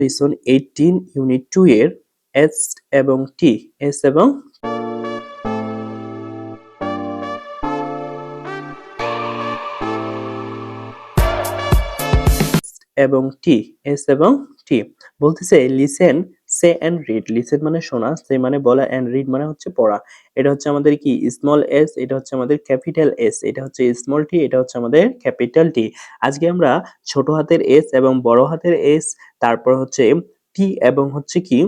Listen 18 unit 2 এর S এবং টি, S এবং টি, এস এবং টি বলতেছে listen, say and read. Listen মানে শোনা, সে মানে বলা, এন্ড রিড মানে হচ্ছে পড়া। এটা হচ্ছে আমাদের কি স্মল এস, এটা হচ্ছে আমাদের ক্যাপিটাল এস, এটা হচ্ছে স্মল টি, এটা হচ্ছে আমাদের ক্যাপিটাল টি। আজকে আমরা ছোট হাতের এস এবং বড় হাতের এস, তারপর হচ্ছে টি এবং হচ্ছে কি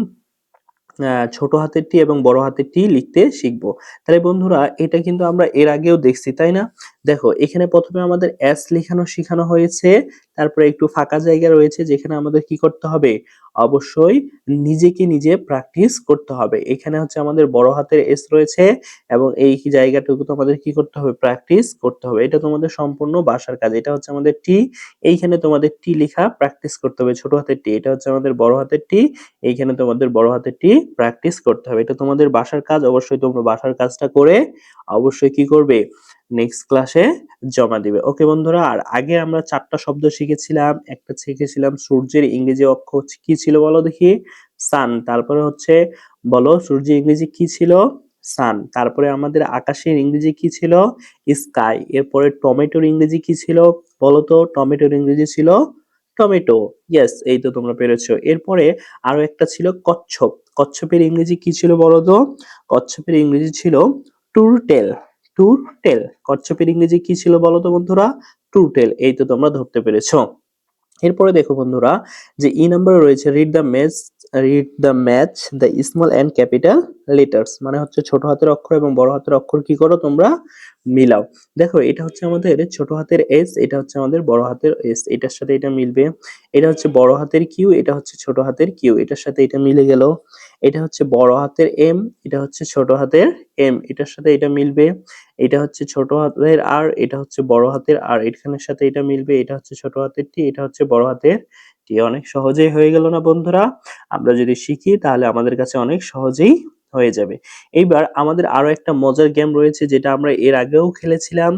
ছোট হাতের টি এবং বড় হাতের টি লিখতে শিখবো। তাহলে বন্ধুরা এটা কিন্তু আমরা এর আগেও দেখছি, তাই না? দেখো এখানে প্রথমে আমাদের এস লেখানো শেখানো হয়েছে, তারপরে একটু ফাঁকা জায়গা রয়েছে যেখানে আমাদের কি করতে হবে, অবশ্যই নিজেকে নিজে প্র্যাকটিস করতে হবে। এখানে হচ্ছে আমাদের বড় হাতের এস রয়েছে এবং এই জায়গাটুকু তো আমাদের কি করতে হবে, প্র্যাকটিস করতে হবে। এটা তোমাদের সম্পূর্ণ বাসার কাজ। এটা হচ্ছে আমাদের টি, এইখানে তোমাদের টি লেখা প্র্যাকটিস করতে হবে, ছোট হাতের টি। এটা হচ্ছে আমাদের বড় হাতের টি, এইখানে তোমাদের বড় হাতের টি প্র্যাকটিস করতে হবে। এটা তোমাদের বাসার কাজ, অবশ্যই তোমরা বাসার কাজটা করে অবশ্যই কি করবে, নেক্সট ক্লাসে জমা দিবে। ওকে বন্ধুরা, আর আগে আমরা 4টা শব্দ শিখেছিলাম। একটা শিখেছিলাম সূর্যের ইংরেজি অক্ষর কি ছিল বলো দেখি, সান। তারপরে হচ্ছে বলো সূর্যের ইংরেজি কি ছিল, সান। তারপরে আমাদের আকাশের ইংরেজি কি ছিল, স্কাই। এরপরে টমেটোর ইংরেজি কি ছিল বলো তো, টমেটোর ইংরেজি ছিল টমেটো। ইয়েস, এই তো তোমরা পেরেছো। এরপরে আরো একটা ছিল কচ্ছপ। কচ্ছপের ইংরেজি কি ছিল বলো তো, কচ্ছপের ইংরেজি ছিল টুরটেল। টুরটেল। কচ্ছপের ইংরেজি কি ছিল বলো তো বন্ধুরা, টুরটেল। এই তো তোমরা ধরতে পেরেছো। এরপরে দেখো বন্ধুরা যে ই নাম্বারে রয়েছে read the match the small and capital letters, মানে হচ্ছে ছোট হাতের অক্ষর এবং বড় হাতের অক্ষর কি করো তোমরা, মিলাও। দেখো এটা হচ্ছে আমাদের ছোট হাতের এস, এটা হচ্ছে আমাদের বড় হাতের এস, এটার সাথে এটা মিলবে। এটা হচ্ছে বড় হাতের কিউ, এটা হচ্ছে ছোট হাতের কিউ, এটার সাথে এটা মিলে গেল। এটা হচ্ছে বড় হাতের এম, এটা হচ্ছে ছোট হাতের এম, এটার সাথে এটা মিলবে। এটা হচ্ছে ছোট হাতের আর, এটা হচ্ছে বড় হাতের আর, এখানের সাথে এটা মিলবে। এটা হচ্ছে ছোট হাতের টি, এটা হচ্ছে বড় হাতের টি। অনেক সহজেই হয়ে গেল না বন্ধুরা? আমরা যদি শিখি তাহলে আমাদের কাছে অনেক সহজেই হয়ে যাবে। এইবার আমাদের আরো একটা মজার গেম রয়েছে যেটা আমরা এর আগেও খেলেছিলাম।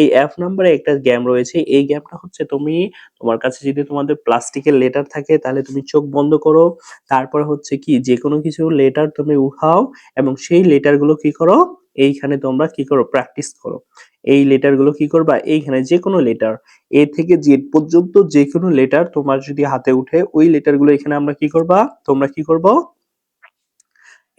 এই এফ নাম্বারে একটা গেম রয়েছে। এই গেমটা হচ্ছে তুমি, তোমার কাছে যদি তোমাদের প্লাস্টিকের লেটার থাকে তাহলে তুমি চোখ বন্ধ করো, তারপর হচ্ছে কি যে কোনো কিছু লেটার তুমি উঠাও এবং সেই লেটার গুলো কি করো, এইখানে তোমরা কি করো, প্র্যাকটিস করো। এই লেটার গুলো কি করবা, এইখানে যে কোনো লেটার, এ থেকে জেড পর্যন্ত যে কোনো লেটার তোমার যদি হাতে উঠে, ওই লেটার গুলো এখানে আমরা কি করবা, তোমরা কি করবো,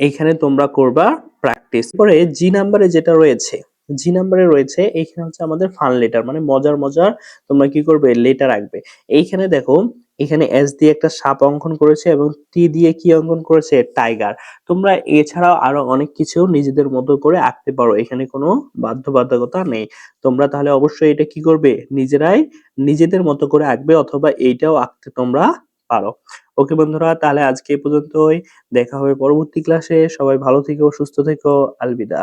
এইখানে তোমরা করবা প্র্যাকটিস। পরে জি নাম্বারে যেটা রয়েছে, জি নাম্বারে রয়েছে এইখানে হচ্ছে আমাদের ফান লেটার, মানে মজার মজার তোমরা কি করবে, লেটার আঁকবে। এইখানে দেখো এখানে এস দিয়ে একটা সাপ অঙ্কন করেছে এবং টি দিয়ে কি অঙ্কন করেছে, টাইগার। তোমরা এছাড়াও আরো অনেক কিছু নিজেদের মতো করে আঁকতে পারো, এখানে কোনো বাধ্যবাধকতা নেই। তোমরা তাহলে অবশ্যই এটা কি করবে, নিজেরাই নিজেদের মতো করে আঁকবে, অথবা এইটাও আঁকতে তোমরা পারো। ওকে বন্ধুরা, তাহলে আজকে এই পর্যন্তই। দেখা হবে পরবর্তী ক্লাসে। সবাই ভালো থেকো, সুস্থ থেকো। আলবিদা।